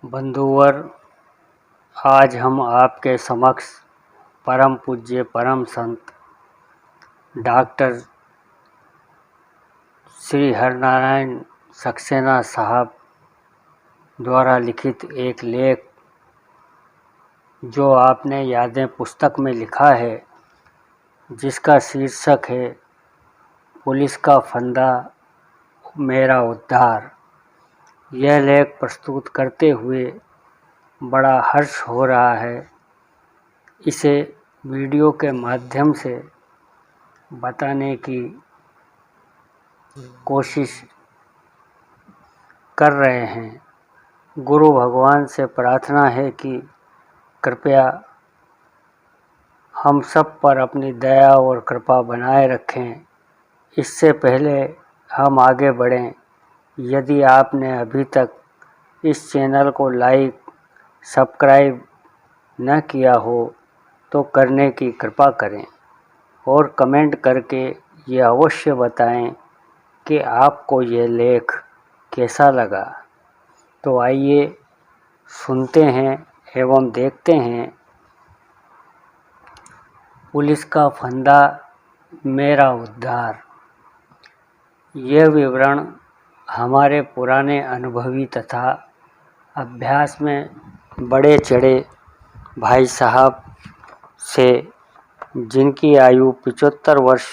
बंधुवर, आज हम आपके समक्ष परम पूज्य परम संत डॉक्टर श्री हरनारायण सक्सेना साहब द्वारा लिखित एक लेख जो आपने यादें पुस्तक में लिखा है, जिसका शीर्षक है पुलिस का फंदा मेरा उद्धार। यह लेख प्रस्तुत करते हुए बड़ा हर्ष हो रहा है। इसे वीडियो के माध्यम से बताने की कोशिश कर रहे हैं। गुरु भगवान से प्रार्थना है कि कृपया हम सब पर अपनी दया और कृपा बनाए रखें। इससे पहले हम आगे बढ़ें, यदि आपने अभी तक इस चैनल को लाइक सब्सक्राइब न किया हो तो करने की कृपा करें और कमेंट करके ये अवश्य बताएं कि आपको ये लेख कैसा लगा। तो आइए सुनते हैं एवं देखते हैं पुलिस का फंदा मेरा उद्धार। यह विवरण हमारे पुराने अनुभवी तथा अभ्यास में बड़े चढ़े भाई साहब से, जिनकी आयु 75 वर्ष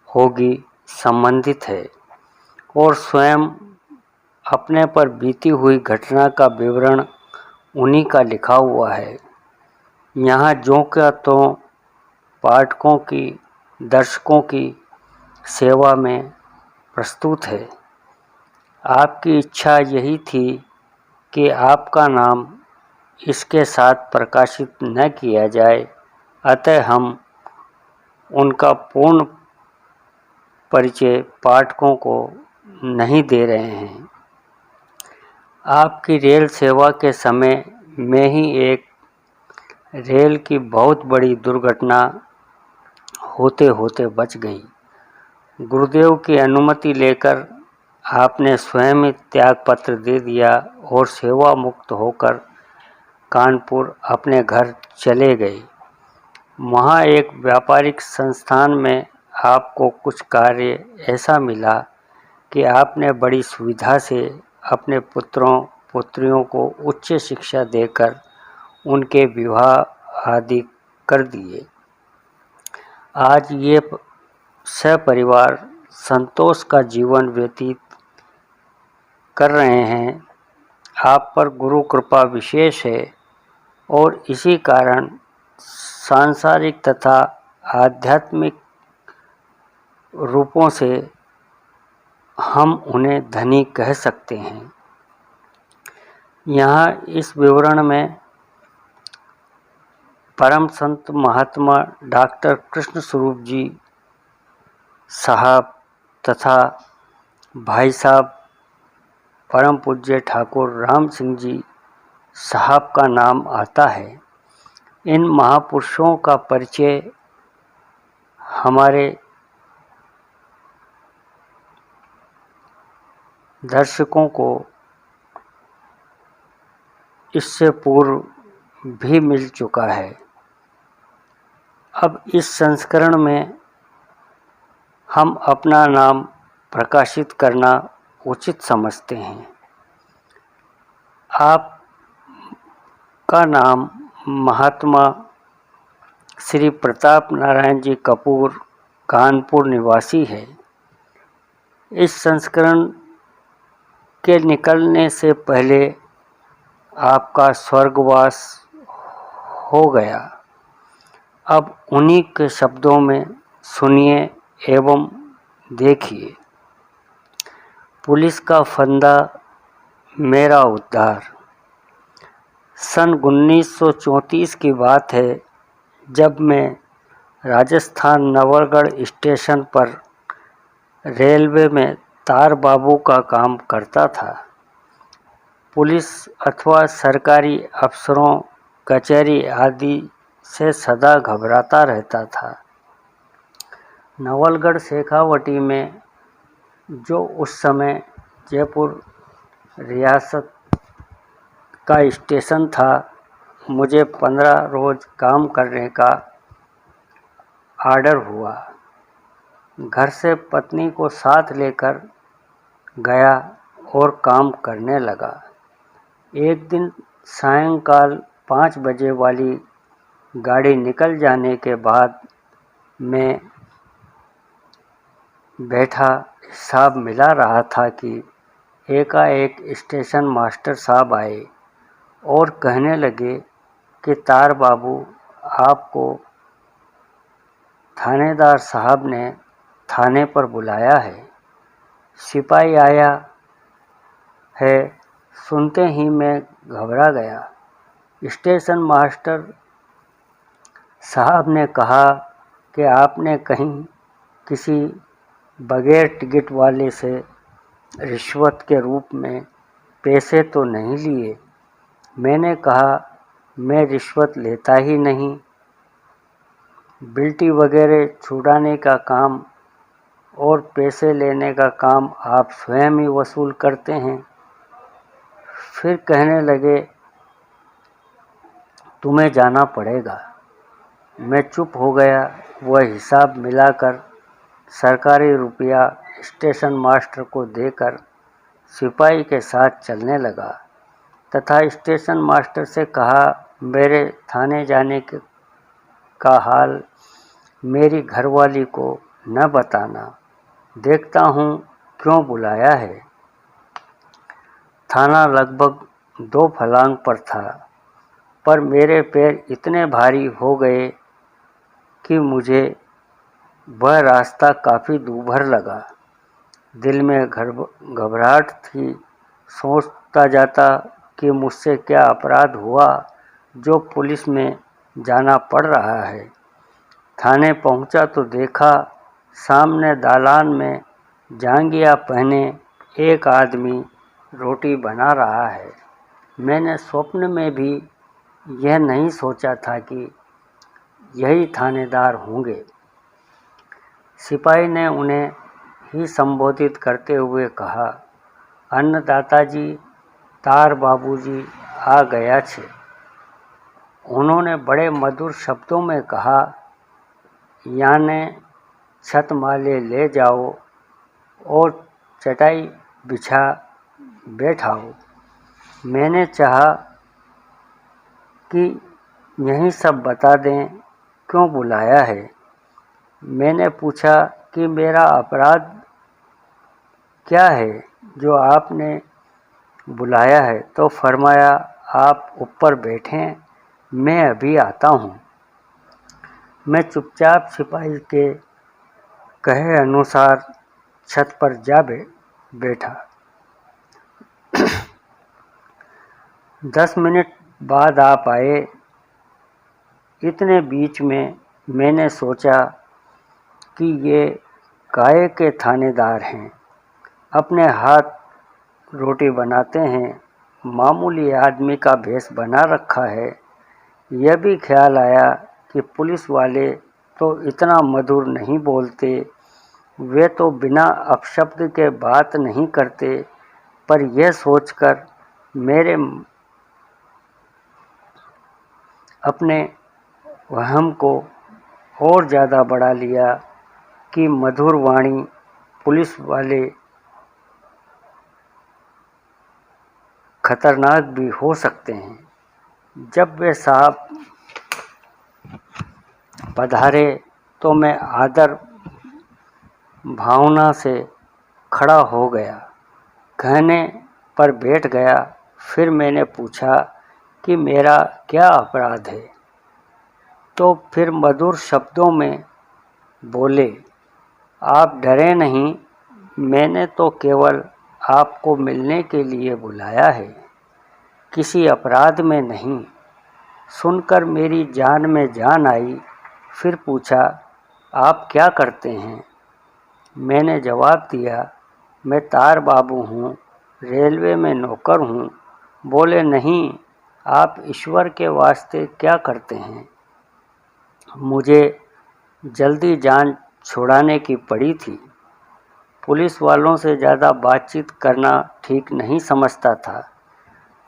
होगी, संबंधित है और स्वयं अपने पर बीती हुई घटना का विवरण उन्हीं का लिखा हुआ है। यहाँ ज्यों का त्यों पाठकों की, दर्शकों की सेवा में प्रस्तुत है। आपकी इच्छा यही थी कि आपका नाम इसके साथ प्रकाशित न किया जाए, अतः हम उनका पूर्ण परिचय पाठकों को नहीं दे रहे हैं। आपकी रेल सेवा के समय में ही एक रेल की बहुत बड़ी दुर्घटना होते होते बच गई। गुरुदेव की अनुमति लेकर आपने स्वयं ही त्याग पत्र दे दिया और सेवा मुक्त होकर कानपुर अपने घर चले गए। वहाँ एक व्यापारिक संस्थान में आपको कुछ कार्य ऐसा मिला कि आपने बड़ी सुविधा से अपने पुत्रों पुत्रियों को उच्च शिक्षा देकर उनके विवाह आदि कर दिए। आज ये सपरिवार संतोष का जीवन व्यतीत कर रहे हैं। आप पर गुरु कृपा विशेष है और इसी कारण सांसारिक तथा आध्यात्मिक रूपों से हम उन्हें धनी कह सकते हैं। यहाँ इस विवरण में परम संत महात्मा डॉक्टर कृष्ण स्वरूप जी साहब तथा भाई साहब परम पूज्य ठाकुर राम सिंह जी साहब का नाम आता है। इन महापुरुषों का परिचय हमारे दर्शकों को इससे पूर्व भी मिल चुका है। अब इस संस्करण में हम अपना नाम प्रकाशित करना उचित समझते हैं। आपका नाम महात्मा श्री प्रताप नारायण जी कपूर, कानपुर निवासी है। इस संस्करण के निकलने से पहले आपका स्वर्गवास हो गया। अब उन्हीं के शब्दों में सुनिए एवं देखिए। पुलिस का फंदा मेरा उद्धार। सन 1934 की बात है, जब मैं राजस्थान नवलगढ़ स्टेशन पर रेलवे में तार बाबू का काम करता था। पुलिस अथवा सरकारी अफसरों, कचहरी आदि से सदा घबराता रहता था। नवलगढ़ शेखावटी में, जो उस समय जयपुर रियासत का स्टेशन था। मुझे 15 रोज काम करने का आर्डर हुआ। घर से पत्नी को साथ लेकर गया और काम करने लगा। एक दिन सायंकाल 5 बजे वाली गाड़ी निकल जाने के बाद मैं बैठा हिसाब मिला रहा था कि एकाएक स्टेशन मास्टर साहब आए और कहने लगे कि तार बाबू, आपको थानेदार साहब ने थाने पर बुलाया है। सिपाही आया है। सुनते ही मैं घबरा गया। स्टेशन मास्टर साहब ने कहा कि आपने कहीं किसी बगैर टिकट वाले से रिश्वत के रूप में पैसे तो नहीं लिए? मैंने कहा, मैं रिश्वत लेता ही नहीं। बिल्टी वगैरह छुड़ाने का काम और पैसे लेने का काम आप स्वयं ही वसूल करते हैं। फिर कहने लगे, तुम्हें जाना पड़ेगा। मैं चुप हो गया। वह हिसाब मिलाकर सरकारी रुपया स्टेशन मास्टर को देकर सिपाही के साथ चलने लगा तथा स्टेशन मास्टर से कहा, मेरे थाने जाने का हाल मेरी घरवाली को न बताना। देखता हूँ क्यों बुलाया है। थाना लगभग 2 फलांग पर था, पर मेरे पैर इतने भारी हो गए कि मुझे वह रास्ता काफ़ी दूभर लगा। दिल में घबराहट थी। सोचता जाता कि मुझसे क्या अपराध हुआ जो पुलिस में जाना पड़ रहा है। थाने पहुंचा तो देखा सामने दालान में जांघिया पहने एक आदमी रोटी बना रहा है। मैंने स्वप्न में भी यह नहीं सोचा था कि यही थानेदार होंगे। सिपाही ने उन्हें ही संबोधित करते हुए कहा, अन्नदाता जी, तार बाबूजी आ गया छे। उन्होंने बड़े मधुर शब्दों में कहा, याने छत माले ले जाओ और चटाई बिछा बैठाओ। मैंने चाहा कि यही सब बता दें क्यों बुलाया है। मैंने पूछा कि मेरा अपराध क्या है जो आपने बुलाया है, तो फरमाया, आप ऊपर बैठें, मैं अभी आता हूँ। मैं चुपचाप सिपाही के कहे अनुसार छत पर जा बैठा। 10 मिनट बाद आप आए। इतने बीच में मैंने सोचा कि ये काहे के थानेदार हैं। अपने हाथ रोटी बनाते हैं, मामूली आदमी का भेष बना रखा है। यह भी ख्याल आया कि पुलिस वाले तो इतना मधुर नहीं बोलते, वे तो बिना अपशब्द के बात नहीं करते। पर यह सोचकर मेरे अपने वहम को और ज़्यादा बढ़ा लिया कि मधुर वाणी पुलिस वाले खतरनाक भी हो सकते हैं। जब वे साहब पधारे तो मैं आदर भावना से खड़ा हो गया, कहने पर बैठ गया। फिर मैंने पूछा कि मेरा क्या अपराध है। तो फिर मधुर शब्दों में बोले, आप डरे नहीं, मैंने तो केवल आपको मिलने के लिए बुलाया है, किसी अपराध में नहीं। सुनकर मेरी जान में जान आई। फिर पूछा, आप क्या करते हैं? मैंने जवाब दिया, मैं तार बाबू हूँ, रेलवे में नौकर हूँ। बोले, नहीं, आप ईश्वर के वास्ते क्या करते हैं? मुझे जल्दी जान छुड़ाने की पड़ी थी। पुलिस वालों से ज़्यादा बातचीत करना ठीक नहीं समझता था।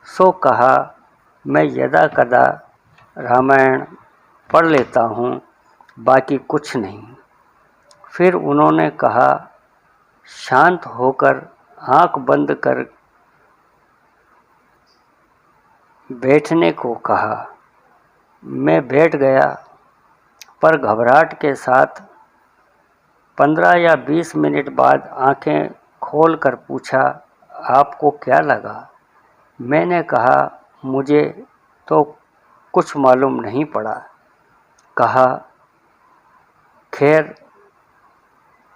सो कहा, मैं यदा कदा रामायण पढ़ लेता हूँ, बाकी कुछ नहीं। फिर उन्होंने कहा, शांत होकर आंख बंद कर बैठने को कहा। मैं बैठ गया, पर घबराहट के साथ। 15 या 20 मिनट बाद आंखें खोलकर पूछा, आपको क्या लगा? मैंने कहा, मुझे तो कुछ मालूम नहीं पड़ा। कहा, खैर,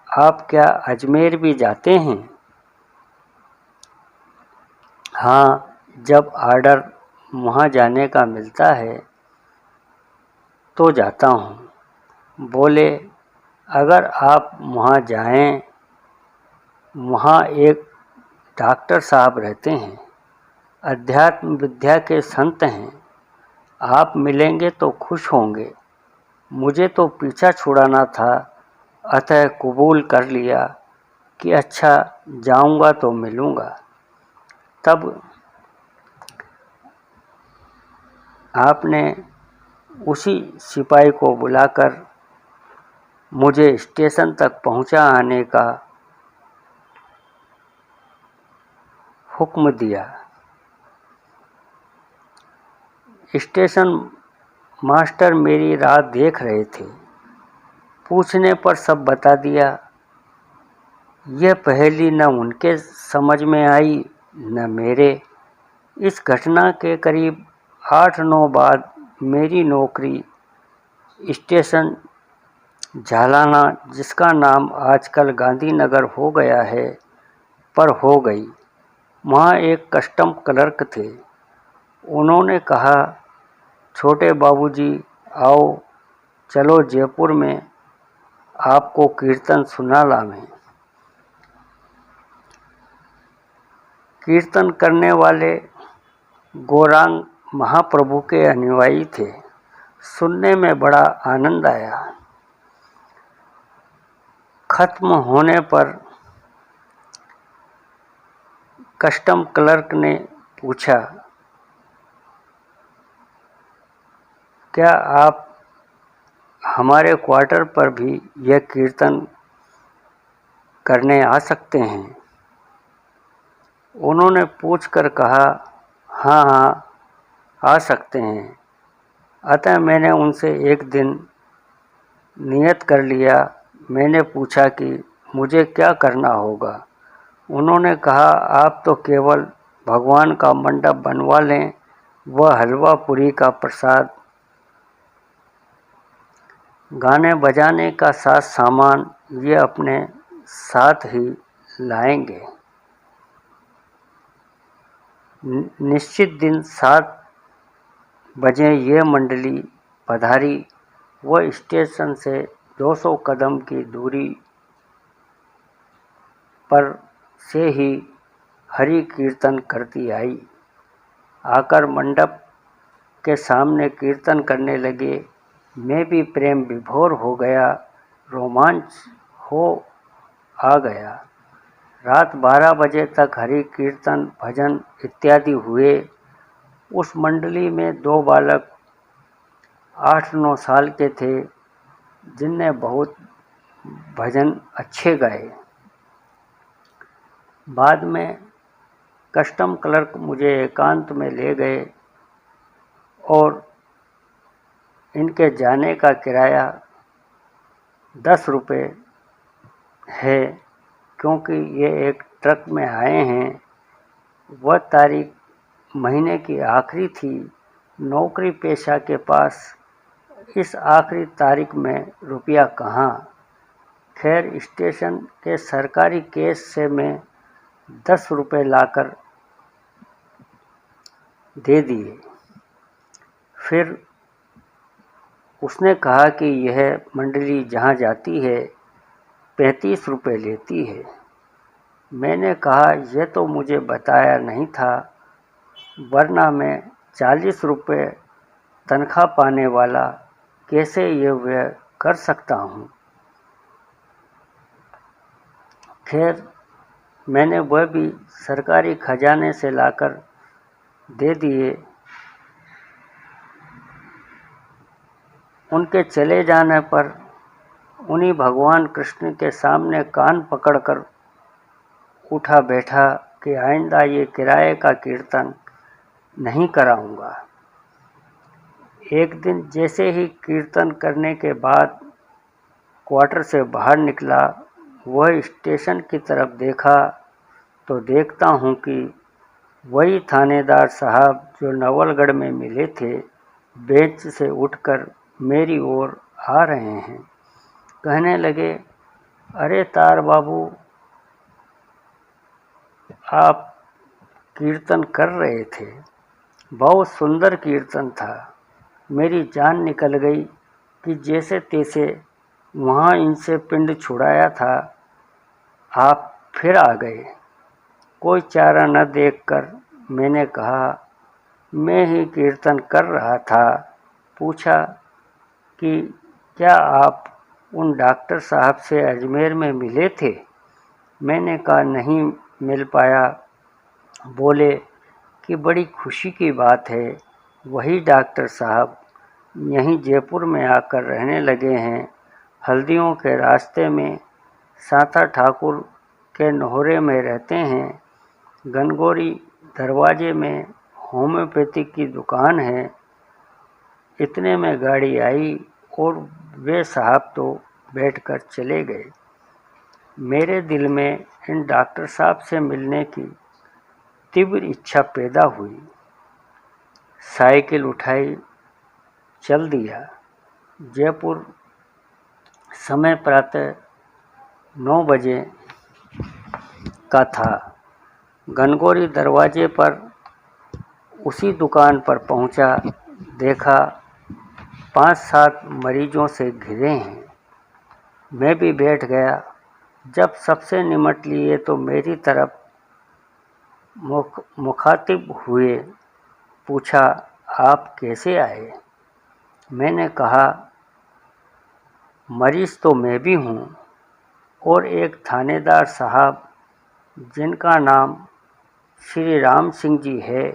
आप क्या अजमेर भी जाते हैं? हाँ, जब ऑर्डर वहाँ जाने का मिलता है तो जाता हूँ। बोले, अगर आप वहाँ जाएं, वहाँ एक डॉक्टर साहब रहते हैं, अध्यात्म विद्या के संत हैं, आप मिलेंगे तो खुश होंगे। मुझे तो पीछा छुड़ाना था, अतः कबूल कर लिया कि अच्छा, जाऊंगा तो मिलूंगा। तब आपने उसी सिपाही को बुलाकर मुझे स्टेशन तक पहुंचा आने का हुक्म दिया। स्टेशन मास्टर मेरी राह देख रहे थे। पूछने पर सब बता दिया। यह पहेली न उनके समझ में आई न मेरे। इस घटना के करीब 8-9 बाद मेरी नौकरी स्टेशन झालाना, जिसका नाम आजकल गांधीनगर हो गया है, पर हो गई। वहाँ एक कस्टम क्लर्क थे। उन्होंने कहा, छोटे बाबूजी, आओ, चलो जयपुर में आपको कीर्तन सुना लावें। कीर्तन करने वाले गौरांग महाप्रभु के अनुयायी थे। सुनने में बड़ा आनंद आया। खत्म होने पर कस्टम क्लर्क ने पूछा, क्या आप हमारे क्वार्टर पर भी यह कीर्तन करने आ सकते हैं? उन्होंने पूछकर कहा, हाँ हाँ, आ सकते हैं। अतः मैंने उनसे एक दिन नियत कर लिया। मैंने पूछा कि मुझे क्या करना होगा। उन्होंने कहा, आप तो केवल भगवान का मंडप बनवा लें, वह हलवा पूरी का प्रसाद, गाने बजाने का साथ सामान ये अपने साथ ही लाएंगे। निश्चित दिन 7 बजे ये मंडली पधारी। वह स्टेशन से 200 कदम की दूरी पर से ही हरि कीर्तन करती आई। आकर मंडप के सामने कीर्तन करने लगे। मैं भी प्रेम विभोर हो गया, रोमांच हो आ गया। रात 12 बजे तक हरि कीर्तन, भजन इत्यादि हुए। उस मंडली में 2 बालक 8-9 साल के थे, जिनने बहुत भजन अच्छे गाए। बाद में कस्टम क्लर्क मुझे एकांत में ले गए और इनके जाने का किराया 10 रुपये है, क्योंकि ये एक ट्रक में आए हैं। वह तारीख महीने की आखिरी थी। नौकरी पेशा के पास इस आखिरी तारीख में रुपया कहाँ। खैर, स्टेशन के सरकारी केस से मैं 10 रुपये लाकर दे दिए। फिर उसने कहा कि यह मंडली जहाँ जाती है 35 रुपये लेती है। मैंने कहा, यह तो मुझे बताया नहीं था, वरना मैं 40 रुपये तनख्वाह पाने वाला कैसे ये व्यय कर सकता हूँ। खैर, मैंने वह भी सरकारी खजाने से लाकर दे दिए। उनके चले जाने पर उन्हीं भगवान कृष्ण के सामने कान पकड़कर उठा बैठा कि आइंदा ये किराए का कीर्तन नहीं कराऊंगा। एक दिन जैसे ही कीर्तन करने के बाद क्वार्टर से बाहर निकला, वह स्टेशन की तरफ देखा तो देखता हूँ कि वही थानेदार साहब जो नवलगढ़ में मिले थे, बेंच से उठकर मेरी ओर आ रहे हैं। कहने लगे, अरे तार बाबू, आप कीर्तन कर रहे थे, बहुत सुंदर कीर्तन था। मेरी जान निकल गई कि जैसे तैसे वहाँ इनसे पिंड छुड़ाया था, आप फिर आ गए। कोई चारा न देखकर मैंने कहा, मैं ही कीर्तन कर रहा था। पूछा कि क्या आप उन डॉक्टर साहब से अजमेर में मिले थे? मैंने कहा नहीं मिल पाया। बोले कि बड़ी खुशी की बात है, वही डॉक्टर साहब यहीं जयपुर में आकर रहने लगे हैं। हल्दियों के रास्ते में साता ठाकुर के नोहरे में रहते हैं। गनगोरी दरवाजे में होम्योपैथिक की दुकान है। इतने में गाड़ी आई और वे साहब तो बैठकर चले गए। मेरे दिल में इन डॉक्टर साहब से मिलने की तीव्र इच्छा पैदा हुई। साइकिल उठाई, चल दिया। जयपुर समय प्रातः 9 बजे का था। गनगोरी दरवाजे पर उसी दुकान पर पहुंचा, देखा 5-7 मरीजों से घिरे हैं। मैं भी बैठ गया। जब सबसे निमट लिए तो मेरी तरफ मुखातिब हुए। पूछा, आप कैसे आए? मैंने कहा, मरीज तो मैं भी हूँ और एक थानेदार साहब जिनका नाम श्री राम सिंह जी है,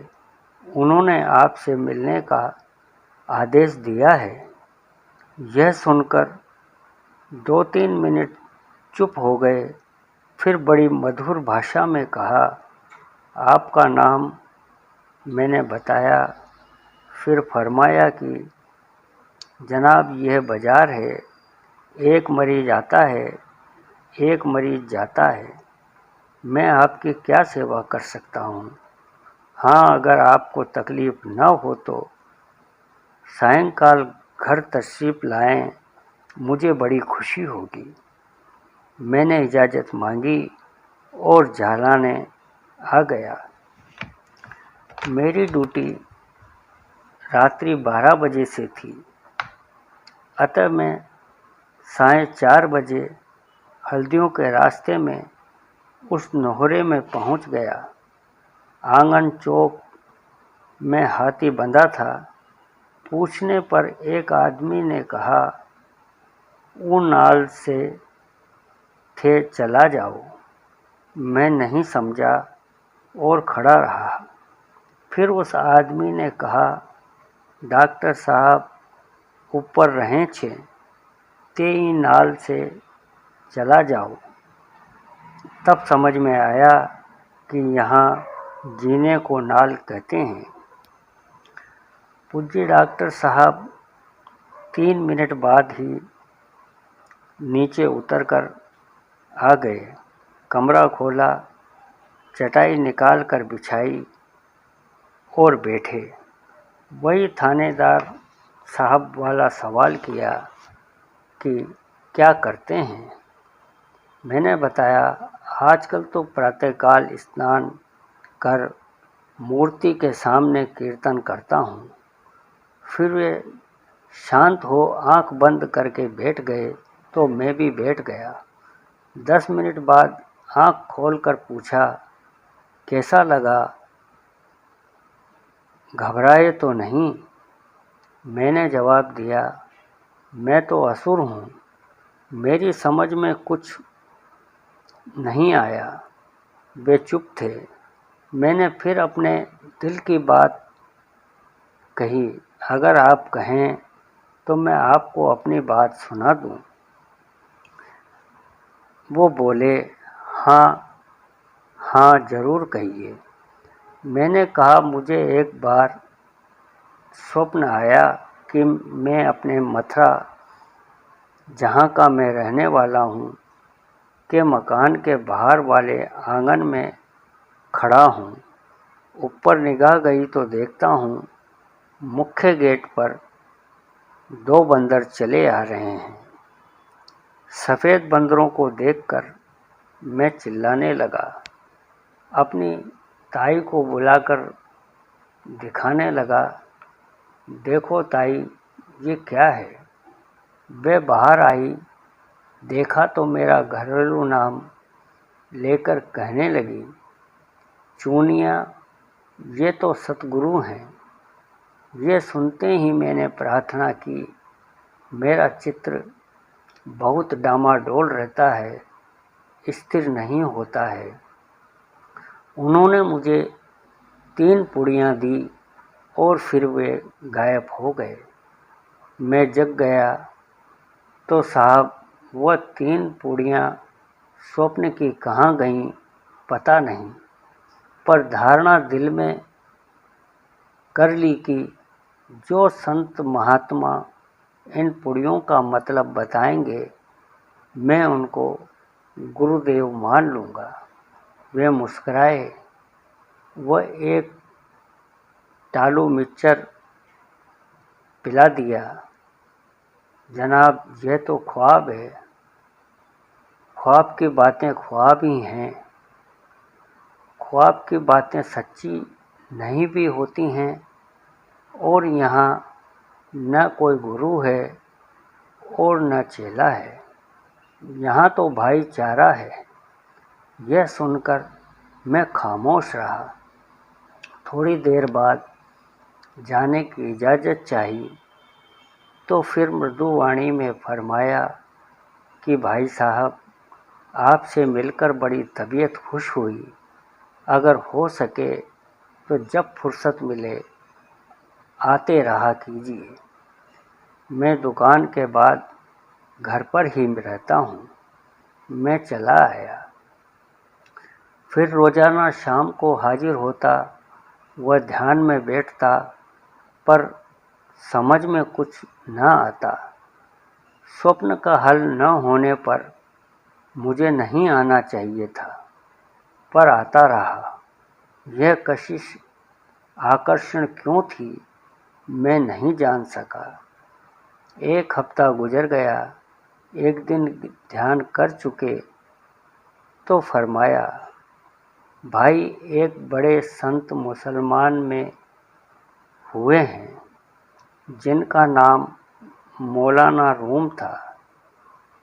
उन्होंने आपसे मिलने का आदेश दिया है। यह सुनकर 2-3 मिनट चुप हो गए। फिर बड़ी मधुर भाषा में कहा, आपका नाम? मैंने बताया। फिर फरमाया कि जनाब यह बाज़ार है, एक मरीज आता है, एक मरीज जाता है। मैं आपकी क्या सेवा कर सकता हूँ? हाँ, अगर आपको तकलीफ़ न हो तो सायंकाल घर तशरीफ़ लाएं, मुझे बड़ी खुशी होगी। मैंने इजाज़त मांगी और झालाने आ गया। मेरी ड्यूटी रात्रि 12 बजे से थी, अतः मैं 4:30 बजे हल्दियों के रास्ते में उस नोहरे में पहुंच गया। आंगन चौक में हाथी बंधा था। पूछने पर एक आदमी ने कहा, वो नाल से थे, चला जाओ। मैं नहीं समझा और खड़ा रहा। फिर उस आदमी ने कहा, डॉक्टर साहब ऊपर रहें छे, ते ही नाल से चला जाओ। तब समझ में आया कि यहाँ जीने को नाल कहते हैं। पूज्य डॉक्टर साहब 3 मिनट बाद ही नीचे उतरकर आ गए। कमरा खोला, चटाई निकाल कर बिछाई और बैठे। वही थानेदार साहब वाला सवाल किया कि क्या करते हैं? मैंने बताया, आजकल तो प्रातःकाल स्नान कर मूर्ति के सामने कीर्तन करता हूँ। फिर वे शांत हो आंख बंद करके बैठ गए तो मैं भी बैठ गया। 10 मिनट बाद आंख खोलकर पूछा, कैसा लगा? घबराए तो नहीं? मैंने जवाब दिया, मैं तो असुर हूँ, मेरी समझ में कुछ नहीं आया। वे चुप थे। मैंने फिर अपने दिल की बात कही, अगर आप कहें तो मैं आपको अपनी बात सुना दूं। वो बोले, हाँ हाँ ज़रूर कहिए। मैंने कहा, मुझे एक बार स्वप्न आया कि मैं अपने मथुरा, जहाँ का मैं रहने वाला हूँ, के मकान के बाहर वाले आंगन में खड़ा हूँ। ऊपर निगाह गई तो देखता हूँ मुख्य गेट पर 2 बंदर चले आ रहे हैं। सफ़ेद बंदरों को देखकर मैं चिल्लाने लगा। अपनी ताई को बुलाकर दिखाने लगा, देखो ताई, ये क्या है। वे बाहर आई, देखा तो मेरा घरेलू नाम लेकर कहने लगी, चूनिया, ये तो सतगुरु हैं। ये सुनते ही मैंने प्रार्थना की, मेरा चित्र बहुत डामाडोल रहता है, स्थिर नहीं होता है। उन्होंने मुझे 3 पुड़ियाँ दी और फिर वे गायब हो गए। मैं जग गया तो साहब वह 3 पुड़ियाँ स्वप्न की कहाँ गईं पता नहीं, पर धारणा दिल में कर ली कि जो संत महात्मा इन पुड़ियों का मतलब बताएंगे, मैं उनको गुरुदेव मान लूँगा। वे मुस्कुराए। वह एक टालू मिक्सचर पिला दिया। जनाब, यह तो ख्वाब है। ख्वाब की बातें ख्वाब ही हैं। ख्वाब की बातें सच्ची नहीं भी होती हैं। और यहाँ न कोई गुरु है और न चेला है, यहाँ तो भाईचारा है। यह सुनकर मैं खामोश रहा। थोड़ी देर बाद जाने की इजाज़त चाहिए तो फिर मृदु वाणी में फरमाया कि भाई साहब, आपसे मिलकर बड़ी तबीयत खुश हुई। अगर हो सके तो जब फुर्सत मिले आते रहा कीजिए। मैं दुकान के बाद घर पर ही रहता हूँ। मैं चला आया। फिर रोज़ाना शाम को हाजिर होता, वह ध्यान में बैठता, पर समझ में कुछ न आता। स्वप्न का हल न होने पर मुझे नहीं आना चाहिए था, पर आता रहा। यह कशिश आकर्षण क्यों थी, मैं नहीं जान सका। 1 हफ्ता गुजर गया। एक दिन ध्यान कर चुके तो फरमाया, भाई, एक बड़े संत मुसलमान में हुए हैं, जिनका नाम मौलाना रूम था।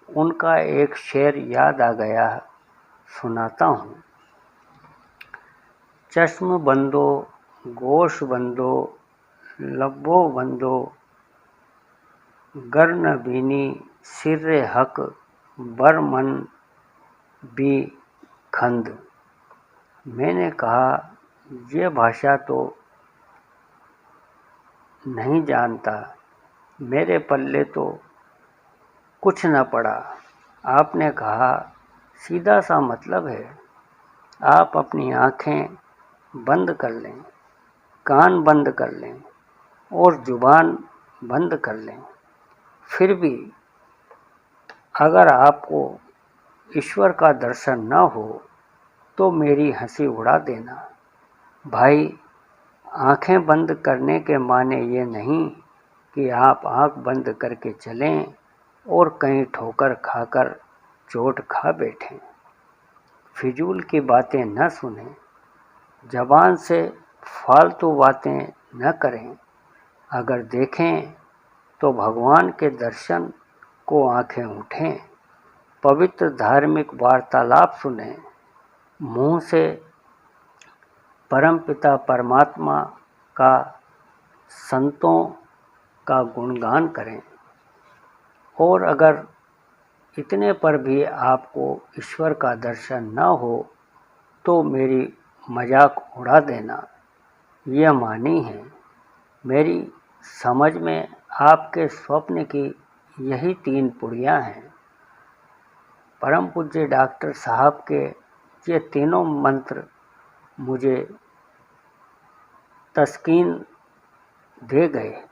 उनका एक शेर याद आ गया, सुनाता हूँ। चश्म बंदो, गोश बंदो, लब्बो बंदो, गर न बीनी, सिर्रे हक, बर मन भी खंद। मैंने कहा, ये भाषा तो नहीं जानता, मेरे पल्ले तो कुछ न पड़ा। आपने कहा, सीधा सा मतलब है, आप अपनी आँखें बंद कर लें, कान बंद कर लें और जुबान बंद कर लें। फिर भी अगर आपको ईश्वर का दर्शन न हो तो मेरी हंसी उड़ा देना। भाई, आंखें बंद करने के माने ये नहीं कि आप आंख बंद करके चलें और कहीं ठोकर खाकर चोट खा बैठें। फिजूल की बातें न सुनें, ज़बान से फालतू बातें न करें। अगर देखें तो भगवान के दर्शन को आंखें उठें। पवित्र धार्मिक वार्तालाप सुनें। मुंह से परमपिता परमात्मा का, संतों का गुणगान करें। और अगर इतने पर भी आपको ईश्वर का दर्शन न हो तो मेरी मजाक उड़ा देना। यह मानी है, मेरी समझ में आपके स्वप्न की यही 3 पुड़ियाँ हैं। परम पूज्य डॉक्टर साहब के ये तीनों मंत्र मुझे तस्कीन दे गए,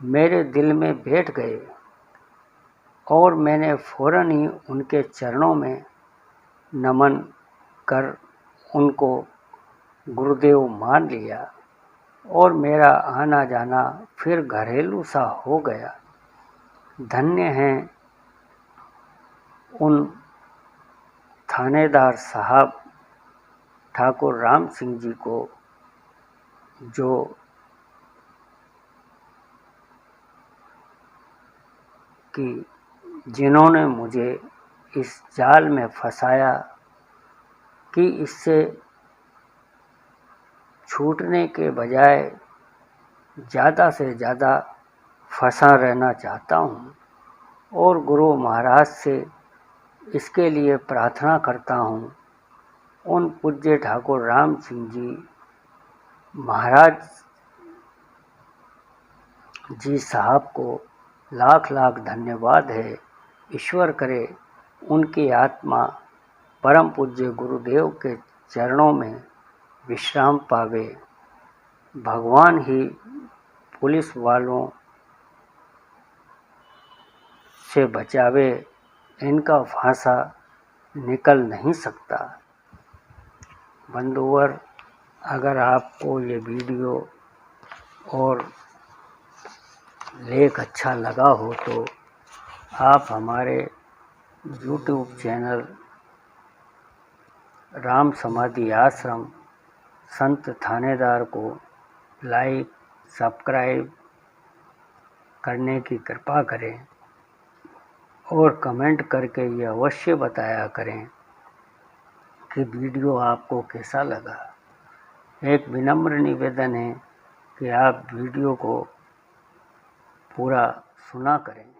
मेरे दिल में बैठ गए और मैंने फ़ौरन ही उनके चरणों में नमन कर उनको गुरुदेव मान लिया और मेरा आना जाना फिर घरेलू सा हो गया। धन्य हैं उन थानेदार साहब ठाकुर राम सिंह जी को जो कि जिन्होंने मुझे इस जाल में फंसाया कि इससे छूटने के बजाय ज़्यादा से ज़्यादा फंसा रहना चाहता हूँ और गुरु महाराज से इसके लिए प्रार्थना करता हूँ। उन पूज्य ठाकुर राम सिंह जी महाराज जी साहब को लाख लाख धन्यवाद है। ईश्वर करे उनकी आत्मा परम पूज्य गुरुदेव के चरणों में विश्राम पावे। भगवान ही पुलिस वालों से बचावे, इनका फांसा निकल नहीं सकता। बंधुवर, अगर आपको ये वीडियो और लेख अच्छा लगा हो तो आप हमारे YouTube चैनल राम समाधि आश्रम संत थानेदार को लाइक सब्सक्राइब करने की कृपा करें और कमेंट करके ये अवश्य बताया करें कि वीडियो आपको कैसा लगा। एक विनम्र निवेदन है कि आप वीडियो को पूरा सुना करें।